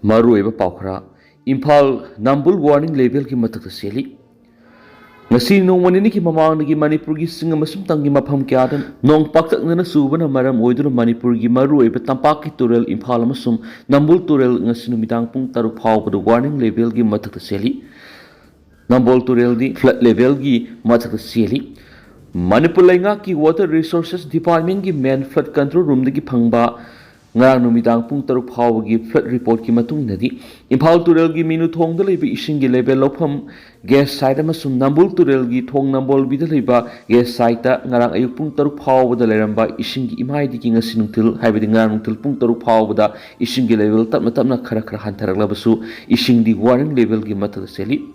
Marueba Paukra, Impal Nambul warning label ki matak seli. Ngasi nong manini ki mamang nagi Manipur gi singa masum tangi mapam kyadan nong paktak nana subana maram oiduna Manipur gi marueba tampak ki Turel Impal masum Nambul Turel ngasi numidang pung taruk pau pada warning label gi matak seli. Nambul Turel di flood level gi matak seli. Manipur lainga ki Water Resources Department gi main flood control room dagi phangba ngarang numidang pung taruk pau gi flood report ki matung nadi Impal Turel gi minu thong da leiba ising gi level lopam gas site amasum Nambul Turel gi thong nambol bi da leiba gas site ta ngarang ayuk pung taruk pau da leramba ising gi imai di ki ngasi nungtil haibadi ngarang nungtil pung taruk pau da ising gi level tapna khara khara hantarak labasu ising di warning level gi matal seli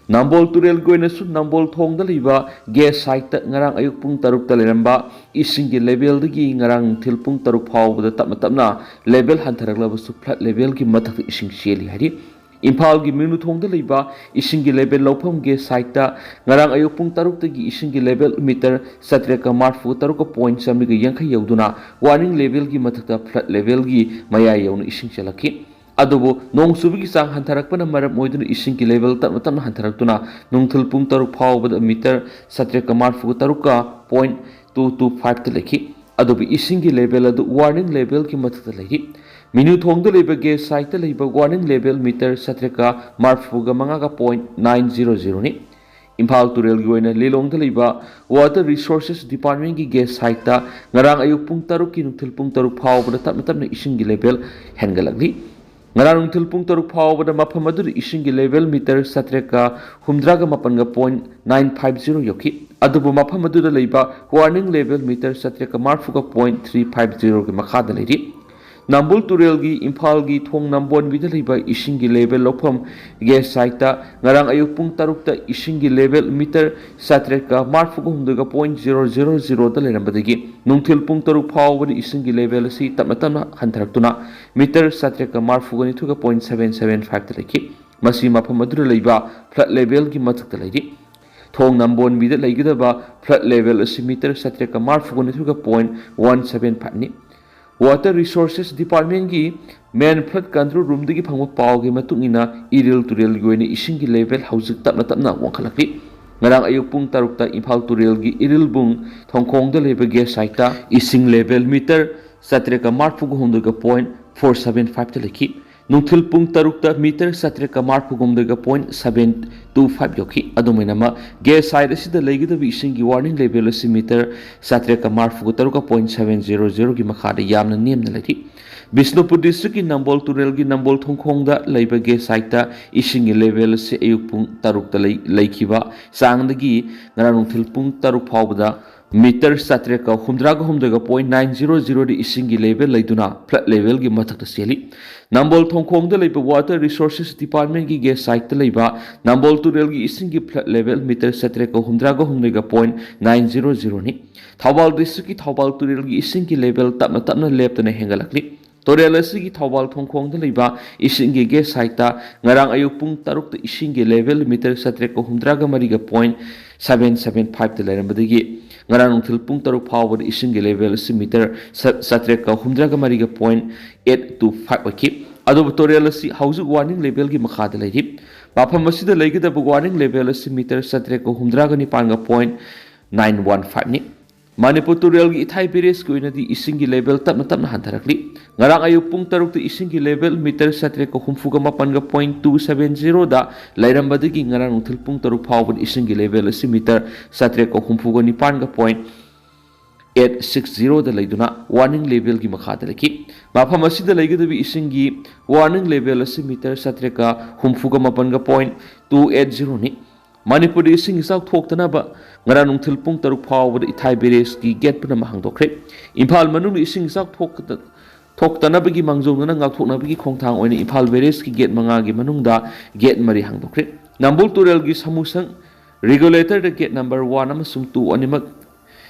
Nambol Turel goina su Nambol thong da leiba gas site ta ngarang ayuk pung taruk ta leramba ising gi level dagi ngarang til pung taruk pau da tapna level hantarak labasu flat level gi matak ising seli hari Impal gi minu thong da leiba ising gi level lopam ge site ta ngarang ayuk pung taruk ta gi ising gi level meter satre ka marfu taruk ka point samri gi yankhai yauduna warning level gi matak ta flat level gi maya yauna ising chalaki adubo nong subi gi sang hantarak pana maram moiduna ising gi level tapna hantarak tuna nongthul pung taruk phau bad meter satre ka marfu taruk ka point 225 ta lekhi adubo ising gi level adu warning level gi matak ta lekhi Minu thong da leiba ge site ta leiba warning level meter satre ka marfu ga manga ka point 900 ni Impal Turel gi oina lelong da leiba Water Resources Department gi ge site ta ngarang ayuk pung taruk ki nungthil pung taruk phau bada tapna ising gi level hengalakli ngarang nungthil pung taruk phau bada mafam adu ising gi level meter satre ka humdra ga mapan ga point 950 yoki adubu mafam adu da leiba warning level meter satre ka marfu ga point 350 gi makha da leiri Nambul Turel gi Impal gi thong nambon bi da leiba ising gi level lopam gas site ta ngarang ayuk pung taruk ta ising gi level meter satre ka marfu ga humdu ga point 000 da leram badagi nungthil pung taruk phau bani ising gi level si tapna hantarak tuna meter satre ka marfu ga ni thu ga point 775 ta lekhi masi mafam adu leiba flat level gi matak ta leiri thong nambon bi da leigida ba flat level asi meter satre ka marfu ga ni thu ga point 175 ni Water Resources Department gi main flood control room dagi phangwa pau gi matungina Iril Turel gi oina ising gi level haujik tapna wangkhalakli ngarang ayuk pung taruk ta Impal Turel gi Iril bung thongkhong da leba gas site ta ising level meter satre ka marfu gu hundu ga point 475 ta lekhi nungthil pung taruk ta meter satre ka marfu gu hundu ga point 725 yokhi adumaina ma gas site asida leigida bi ising gi warning level asi meter satre ka marfu gu taruk ka point 700 gi makha da yamna nemna lethi Bisnupur district ki Nambol Turel gi Nambol thongkhong da leiba ge site ta ising level se ayuk pung taruk ta leikhiba sangdagi ngarang thil pung taruk phawda meter satre ka humdra ga humda ga point 900 di ising level leiduna flat level gi mathak ta seli Nambol thongkhong da leiba Water Resources Department gi ge site ta leiba Nambol Turel gi ising flat level meter satre ka humdra ga humda ga point 900 ni Thawbal district ki Thawbal Turel gi ising level tapna lep ta hengalakli Turel asigi Thawbal thongkhong da leiba ising ge site ta ngarang ayuk pung taruk ta ising level meter satre ka humdra ga mari ga point 775 ta leram badagi ngarang nungthil pung taruk phau bad ising level si meter satre ka humdra ga mari ga point 825 aki adu Turel asi hauju warning level gi makha da leiri mafam asida leigida bu warning level si meter satre ka humdra ga ni pan ga point 915 ni Manipur Turel gi ithai beres ko ina di ising gi level tapna hantarakli ngarang ayuk pung taruk ti ising gi level meter satre ko humfu ga mapan ga point 270 da lairam badagi ngarang nungthil pung taruk phawbad ising gi level asi meter satre ko humfu ga nipan ga point 860 da leiduna warning level gi makha da lekhi mafam asida leigida bi ising gi warning level asi meter satre ka humfu ga mapan ga point 280 ni Manipur ising isang thoktana ba ngarang nungthil pung taruk phawbad ithai beres ki gate puna mahang dokre Impal manung ising isang thoktana bagi mangjongna ngak thokna bagi khongthang oina Impal beres ki gate manga gi manungda gate mari hang dokre Nambul Turel gi samusang regulator da gate number 1 amasung 2 animak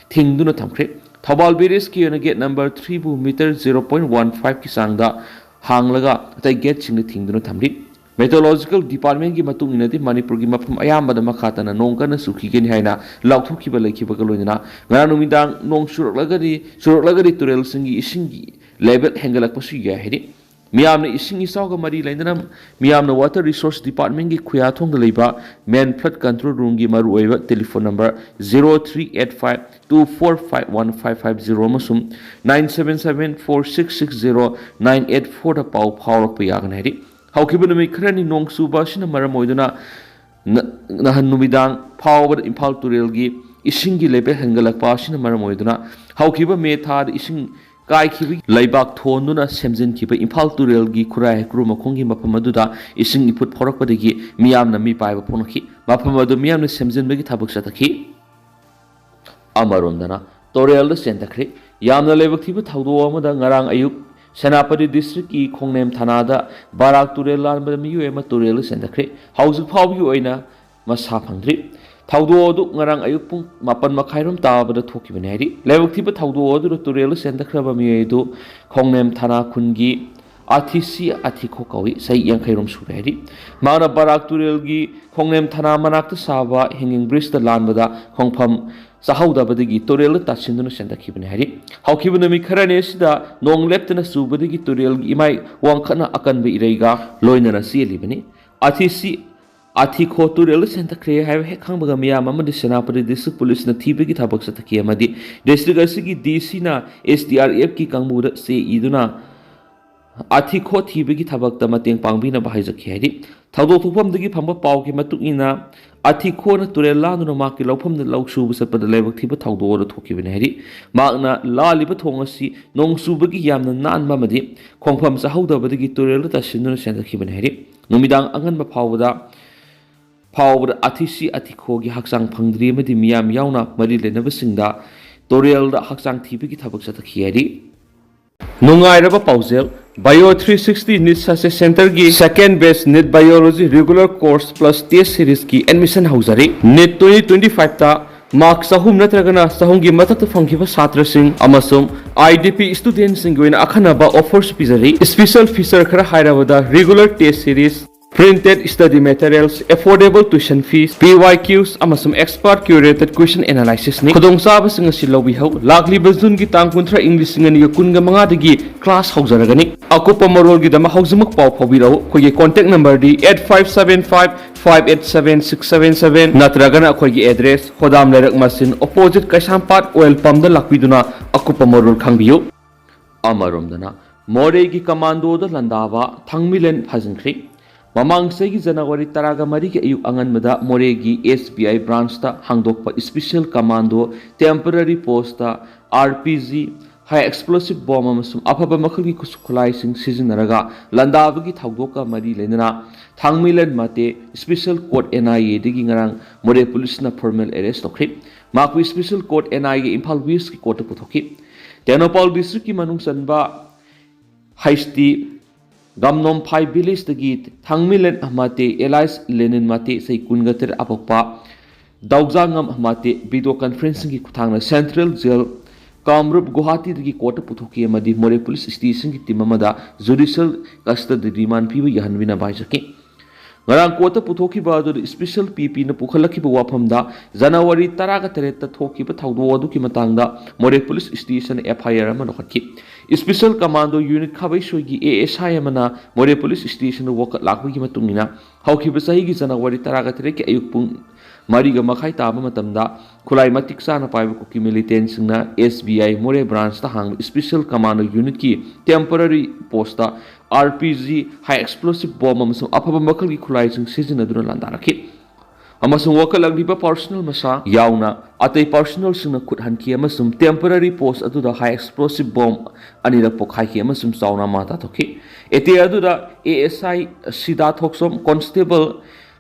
thingduna thamkre Thawbal beres ki ona gate number 3 bu meter 0.15 ki sangda hanglaga tai gate chingna thingduna thamri Meteorological Department ki matung inati Manipur ki mafam ayambada makhatana nong kana sukhi geni haina lauthukiba lekhiba ka loina ngara numidang nong suraklagari Turel singi isingi level hengalak pasu ya hedi मियामने इसिंग इसावगा मरी लेना मियामने water resource department की खुयाथोंग लेबा main flood control room की मरुओइबा telephone number 038524515550 अमसुम 9774660984 दा पाउ फावरक यागन हैरि हौखिबा नुमि खरनि नोंग सुबा सिना मरम ओइदुना नहन नुमिदांग फावबा इम्फाल तुरेल की इसिंग की लेवल हेंगलकपा सिना मरम ओइदुना हौखिबा मे थाद इसिंग कायखिबि लैबाक थोनुना सेमजिनखिबा इम्फाल तुरेल की खुराय हेक्रू मखोंगी मफम अदुदा इसिंग इपुट फौरकपदगी मियामना मी पाइबा फोनखि मफम अदु मियामना सेमजिनबगी थाबक चतखि अमरोंदना तोरेल चेंथाखरे यामना लेबक थिबा थौदो अमदा ngarang ayuk सेनापति डिस्ट्रिक्ट की खोंगनेम थानादा बाराक तुरेल लानबदा मियु एमा तुरेल चेंथाखरे हाउजुक फावबगी ओइना मसा फंग्रि थौदो अदु ngarang ayuk पुंग मापन मखाइरोम ताबदा थोकिबने हैरि लेबक थिबा थौदो अदु तुरेल चेंथाखरबा मियेदु खोंगनेम थाना खुनगी आथिसी आथिखो कवि सही यांखैरोम सुरेरि माना बाराक तुरेल की खोंगनेम थाना मनाक्त साबा हेंगिंग ब्रिज द लानबदा खोंफम साहौदबदगी तुरेल तासिंदुना सेंथाखिबने हैरि हौखिबा नुमि खरने सिदा नोंग लेप्तना सुबदगी तुरेल की इमाई वांखना अकनबे इरेगा लोइनना सिलिबने आथिसी आथिखो तुरेल चेंथाखरे हाइब हे खांबगा मियाम अमदि सेनापति डिस्ट्रिक्ट पुलिस न थीबगी थाबक सतखि अमदि डिस्ट्रिक्ट असगी डीसी ना एसडीआरएफ की कांगबुदा से इदुना आथिखो थीबगी थाबक मतेंग पांगबिना बाहायजखि हैरि थौदोक थोफमदगी फंबा पावकी मतुकिना आथिखो न तुरेल लानुना माकी लौफमद लौसुब सपद लेबक थिबा थौदोर थोकिबने हैरि माकना लालिबा थोंगसी नोंसुबगी यामना नानबा मदि खोंफम साहौदबदगी तुरेल तासिनुना सेंथाखिबने हैरि नुमिदांग अंगनबा फावबदा आथिसी आथिखो की हक्सांग फंगद्री मदि मियाम यावना मरि लेनबसिंगदा तुरेल दा हक्सांग थीबगी थाबक चतखि हैरि नुंगाइरबा पाउजेल बायो 360 नीट सक्सेस सेंटर की second best NEET biology regular course plus test series की एडमिशन हौजरी नीट 2025 ता मार्क सहूम नत्रगना सहूम की मथक फंगिबा छात्र सिंह अमसुम आईडीपी स्टूडेंट सिंह गोइना अखनबा ऑफर्स पिजरी स्पेशल फीचर खरा हाइराबदा regular test series printed study materials, affordable tuition fees, PYQs, amasum expert curated question analysis ni khudong saba singa silobi hau lakli bazun ki tang kuntra english singa ni kunga manga dagi class haujaragani akupa marol gi dama haujumak paw phobirau khogi contact number di 8575587677 natragana khogi address khodam lerak masin opposite kaisampat oil pump da lakpiduna akupa marol khangbiu amaromdana more gi commando da landaba thangmilen phajinkhri ममांग से जनवरी तरागा मरी के अयुक अंगनबदा मोरेगी SBI branch ता हांगदोकपा special commando temporary post RPG high explosive bomb अमसुम अफबा मखलगी खुलाइसिंग सिजनरगा लंदाबगी थौदोका मरी लेना Thangminlen Mate special court NIA दिगी ngarang मोरे पुलिस ना फॉर्मल अरेस्ट तोखरि माकु special court NIA Imphal west की कोर्ट पुथोखि तेनोपाल डिस्ट्रिक्ट की मनुंग सनबा हाइस्टी गमनोम फाइ विलेज तगी थांगमिलन अमाते एलाइस लेनिन माते सै कुनगतर अपपा दाउजांगम अमाते वीडियो कॉन्फ्रेंसिंग की खुथांगना central jail Kamrup Guwahati तगी court पुथोकी अमदी मोरे पुलिस स्टेशन की टीम अमदा जुडिशियल कस्टडी रिमांड पीबा यहनबिना बाइजके ngarang कोर्ट पुथोकीबा अदु स्पेशल पीपी न पुखलखिबा वाफमदा जनवरी 13 ता थोकीबा थौदो अदु की मतंगदा मोरे पुलिस स्टेशन एफआईआर अमा नखि स्पेशल कमांडो यूनिट खाबै सोगी एएसआई अमना मोरे पुलिस स्टेशन वक लाखबगी मतुंगिना हौखिबा सही की जनवरी 13 के अयुक पुंग मरीगा मखाई ताबा मतमदा खुलाई मतिक साना पाइबा कुकी मिलिटेंट सिंगना एसबीआई मोरे ब्रांच ता हांग स्पेशल कमांडो यूनिट की temporary post RPG high explosive bomb अमसुम अफबा मखलगी खुलाई सिंग सिजनदुना लांदारखि अमसुम वकलगलिबा पर्सनल मसा याउना अतै पर्सनल सिंगना खुदहनखि अमसुम टेम्पररी पोस्ट अदुदा हाई एक्सप्लोसिव बॉम्ब अनिरक पोखाइखि अमसुम चाउना माता थोखि एते अदुदा एएसआई सिदा Thoksom constable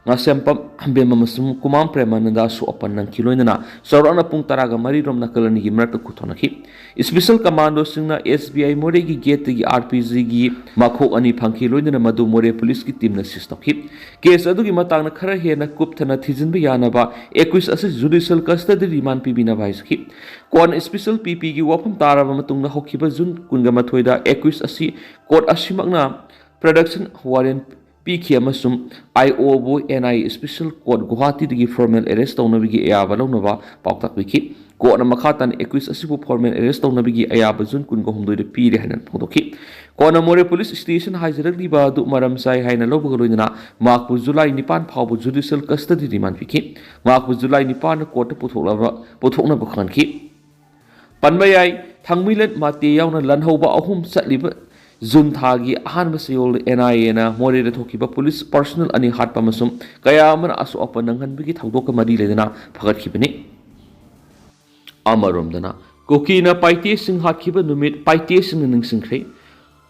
ngasempam ambem amasum kumam premananda su opan nang kiloinana sorona pung taraga mari rom nakalani gi mrak kuthonaki special commando singna SBI more gi gate gi RPG gi makho ani phangki loinana madu more police ki team na sistokhi case adu gi matang na khara he na kup thana thijin bi yana ba 21 ase judicial custody remand pi bina baiski kon special PP gi wafam taraba matung na hokhiba jun kunga mathoida 21 asi court asimakna production warrant पीखी अमसुम आईओबो NIA special court Guwahati दगी formal arrest तौनबगी अयाबा लौनबा पाउताकबिखि court मखातन 21 असिबु फॉर्मल अरेस्ट तौनबगी अयाबा जुन कुन को हमदोइद पीरे हनन फोदोखि कोना मोरे पुलिस स्टेशन हाइजरक्लीबा अदु मरम साइ हाइना लौबगा लोइना माकपु जुलाई 9 फावबु जुडिशियल कस्टडी रिमांड पिखि माकपु जुलाई 9 कोर्ट पुथोकना बखनखि पनबयाई थांगमिलन माते यावना लनहौबा अहुम चटलिबा जून थागी अहानबा सयोल NIA ना मोरेदा थोकिबा पुलिस पर्सनल अनि हाटपा मसुम कया अमन असु अप नंगनबिगी थौदोक मरी लेदना फगतखिबनि अमरोमदना कुकी ना पाइटे सिंह हाटखिबा नुमित पाइटे सिंह निंगसिंख्रे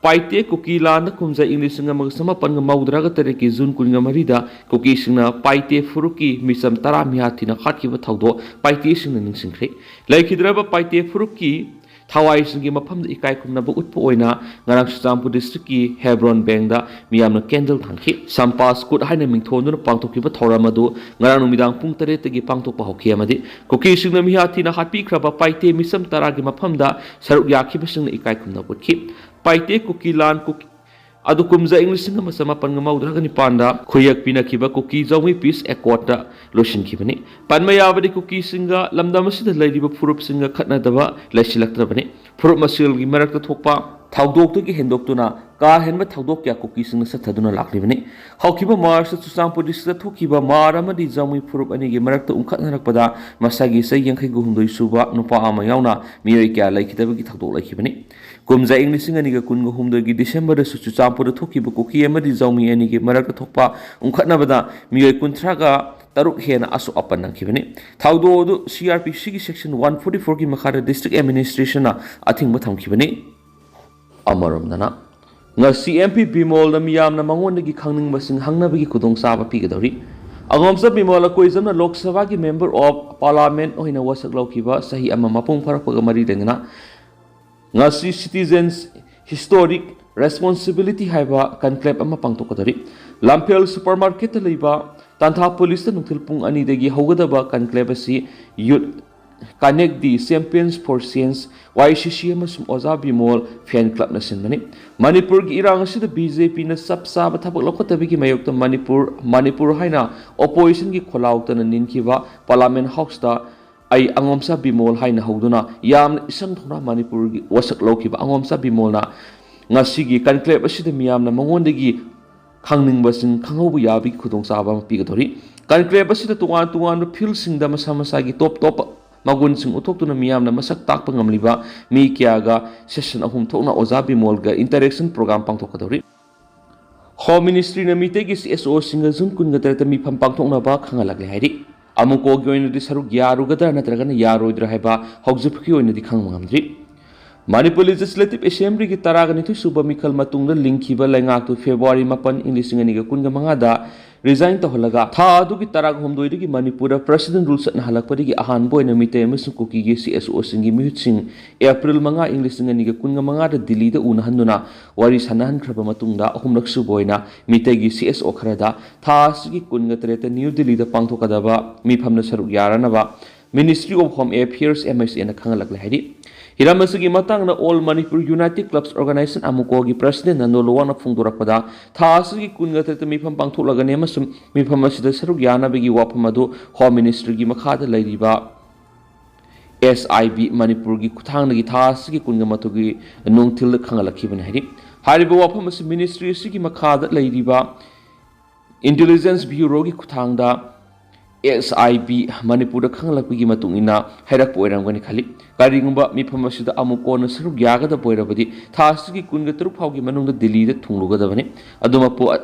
पाइटे कुकी लान कुमजा इंग्लिश नमग समपन मौद्राग तरेकी जून कुनगा मरीदा कुकी सिंह पाइटे फुरुकी मिसम तरा मिहाथिना हाटखिबा थौदो पाइटे सिंह निंगसिंख्रे लैखिद्रबा पाइटे फुरुकी थावाई सिंगी मफम इकाई खुमनब उत्पो ओइना ngarang Chuchampur district ki Hebron Bank da miyamna candle thangki sampas kut haina mingthonuna pangtokkiba thoramadu ngarang numidang pung 3 tagi pangtokpa hokhi amadi koki singna mihathi na hatpi khraba paite misam tara gi mafam da saruk yakhiba singna ikai khumna butki paite kuki lan kuki adu kumza english singa masama panga maudra ni panda khoyak pina khiba kuki jawi peace accord da loshin khibani panmaya badi kuki singa lamdam asida laidiba furup singa khatna daba laisilaktrabani furup masil gi marakta thokpa थाउदोक तो की हेंदोक तो ना का हेन में थाउदोक क्या cookie सिंग सथदुना लाखलिबने हौकिबा मार्च चुचांपुर district थोकिबा मार अमदि जामुई फुरुप अनि गे मरक्ता उंखतनरकपदा मसागी सै 82 सुबा नुपा अमा यावना मियोय क्या लाइखिदबगी थाउदोक लाइखिबने कुमजा इंग्लिशिंग अनि गे 19 गी डिसेंबर सु चुचांपुर थोकिबा कुकी अमदि जामुई अनि गे मरक्ता थोकपा उंखतनबदा मियोय 15 गा तरुक हेना असु अपन नंखिबने थाउदो CRPC की सेक्शन 144 की मखादा डिस्ट्रिक्ट एडमिनिस्ट्रेशन ना a thing थमखिबने अमरमदना ngasi MP Bimol na miyamna mangonda gi khangning basing hangnabagi khudong saba pigadori angomsa Bimol koi jamna Lok Sabha gi member of parliament oina wasak laukiba sahi ama mapung pharakpaga mari dengna ngasi citizens historic responsibility haiba conclave ama pangtokadori Lampel supermarket leiba tantha police nungthil pung ani degi hogadaba conclave si youth connect the champions for science YCC amasum Oza Bimol fan club na sinmani Manipur gi irang asida BJP na sapsaba thabak lokhatabigi mayokta Manipur haina opposition gi kholaukta na ninkiba parliament house ta ai angomsa Bimol haina hoduna yam isang thona Manipur gi wasak lokiba angomsa Bimol na ngasi gi conclave asida miyam na mangondagi khangning basing khanghobu yabi khudong saba pigadori conclave asida tuan field sing da masa gi top magun sing uthok tuna miyamna masak takpa ngamliba mi kyaga session ahum thokna Oza Bimol ga interaction program pangthokadori Home Ministry na mitegi CSO singa jun kunga tarata mi pham pangthokna ba khangalagle hairi amuko gi oina di saruk yaru gada natraga na yaroidra haiba hogjuphki oina di khangmangamdri Manipur Legislative Assembly ki taraga ni suba mikhal matungda linkhiba laingak tu February 8 English ngani ga kunga mangada resign to holaga tha adu ki tarag homdoi gi Manipur president rules na halakpadi gi ahan boy na mite amasung Kuki gi CSO singi mihut sing April manga English ngani ga kunga manga da Delhi da una handuna wari sanahan khraba matungda ahumlak su boyna mite gi CSO khrada tha sigi kunga treta New Delhi da pangthokadaba mi phamna saruk yarana ba Ministry of Home Affairs MSA na khangalak lahiri Hiramasugi matang na All Manipur United Clubs Organization amuko gi president na nolowa na phungdurakpada thasigi kunga tete mi pham pangtholaga ne masum mi pham asida saruk yana begi wapam adu Home Ministry gi makhada lairiba SIB Manipur gi kuthang gi thasigi kunga matugi nungthil khangalakhiban hari hariba wapam as ministry sigi makhada lairiba Intelligence Bureau gi kuthang da SIB Manipur da khangalakpigi matungina hairak poirangani khali karingba mi phamasida amuko na saruk yaga da poirabadi thasigi kunga turuk phaugi manungda Delhi da thungluga da bane aduma po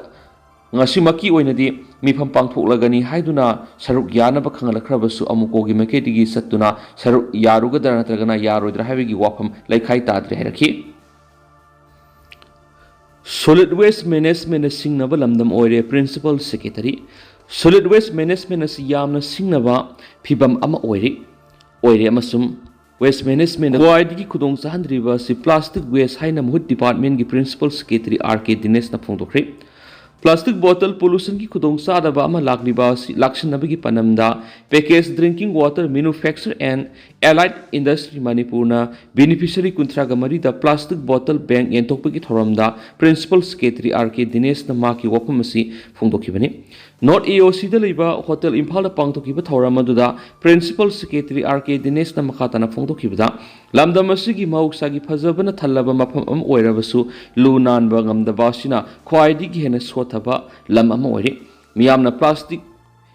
ngasimaki oina di mi pham pangthoklagani haiduna saruk yana ba khangalakhrabsu amuko gi maketigi satuna saruk yaruga da natragana yaroidra habigi wafam laikhai tadre hairaki Solid Waste Management singnaba lamdam oire Principal Secretary Solid Waste Management as yamna singnaba phibam ama oire amasum Waste Management waidigi khudong sahandriba si Plastic Waste haina muhut department gi Principal Secretary RK Dinesh na phongdokre Plastic bottle pollution ki khudong sadaba ama lakliba si lakshanabagi panamda packaged drinking water manufacture and Allied Industry Manipurna Beneficiary Kuntraga Marida Plastic Bottle Bank Yentokpagi Thoramda Principal Secretary RK Dinesh Namaki Wapamasi Fungdokibani North AOC Deliba Hotel Impala Pangtokiba Thoramaduda Principal Secretary RK Dinesh Namakatana Fungdokibada Lamdamasigi Mauksagi Pazabana Talaba Mapam Oirabasu Lunan Bagam the Vasina Kwaidi Hena Swataba Lamamori Miamna Plastic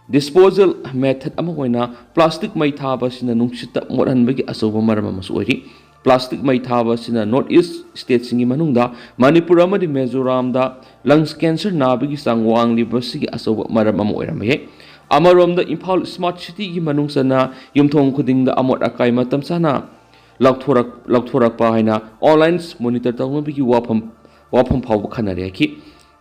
Disposal method amahoina plastic mai thaba sina nungchita moranbagi asoba marama masori plastic mai thaba sina north east state singi manungda manipur amadi mizoram da lungs cancer nabagi sangwang libasigi asoba marama moiramaye amaromda imphal smart city gi manungsana yumthong khudingda amot akai matam sana lakthorak pa haina online monitor tawbigi wafam phawba khanare ki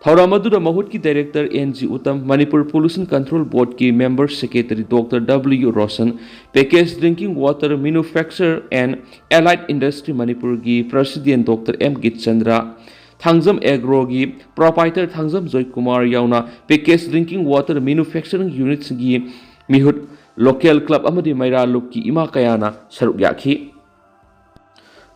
Thauramadu Mahut ki Director NG Uttam Manipur Pollution Control Board ki Member Secretary Dr. W. Roshan Packaged Drinking Water Manufacturer and Allied Industry Manipur ki President Dr. M. Git Chandra Thangzam Agro ki Proprietor Thangzam Joy Kumar Yauna Packaged Drinking Water Manufacturing Units ki Mihut Local Club Amadi Maira Luk ki Ima Kayana Saruk Yakhi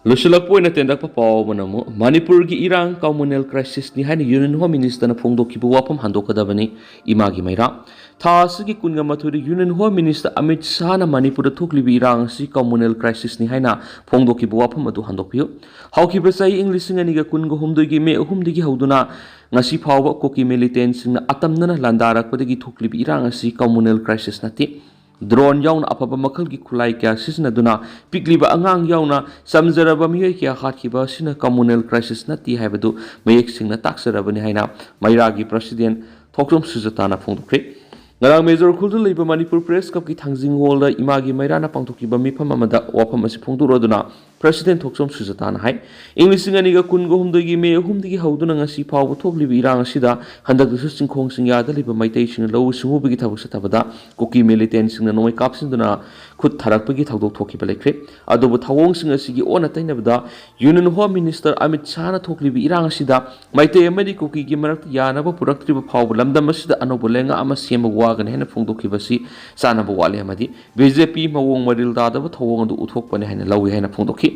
Lusulak po na tendak papaw mo na mo, Manipur gi irang communal crisis ni hani Union Home Minister na pongdo kibuwapam hando kadabani imagi mayra. Taas gi kunga maturi Union Home Minister Amit Shah na Manipur tukli bi irang si communal crisis ni hani na pongdo kibuwapam adu hando piyo. Hatkhiba sa English nga niga kunga humdo gi me humdi gi hauduna ngasi pawba Kuki militants na atam na landarak padagi tukli bi irang si communal crisis nati. Drone yauna apapa makal gi kulai kya sisna duna pikliba angang yauna samjaraba miyoi kya Hatkhiba sina communal crisis na ti haibadu mayek singna taksaraba ni haina mairagi president thokrom sujatana phongdokre ngarang major khuldu leiba Manipur Press Cup ki thangjing hall da imagi mairana pangthokiba mifam amada wafam asi phongduroduna President Thoksom Sujatana hai English ngani ga kun go humdoi gi me humdi gi hauduna ngasi phaw thokli bi irang asida handak du singkhong singya da liba maitai sing lo sungu bi gi thabuk satabada Kuki militant sing na noi kapsin duna khut tharak bi gi thodok thoki balekre adobu thawong sing asi gi ona taina bada Union Home Minister Amit Shah na thokli bi irang asida maitai amadi Kuki gi marak yana ba purakri ba phaw lamdam asida anobulenga ama sema wagan hena phongdokhi basi sana ba wale amadi BJP mawong maril da da ba thawong du uthok pane hena lawi hena phongdokhi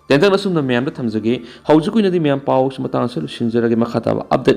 Tentang nasum na miyam da thamjage hauju kuina di miyam paw sumatang sa lusinjarage makhataba update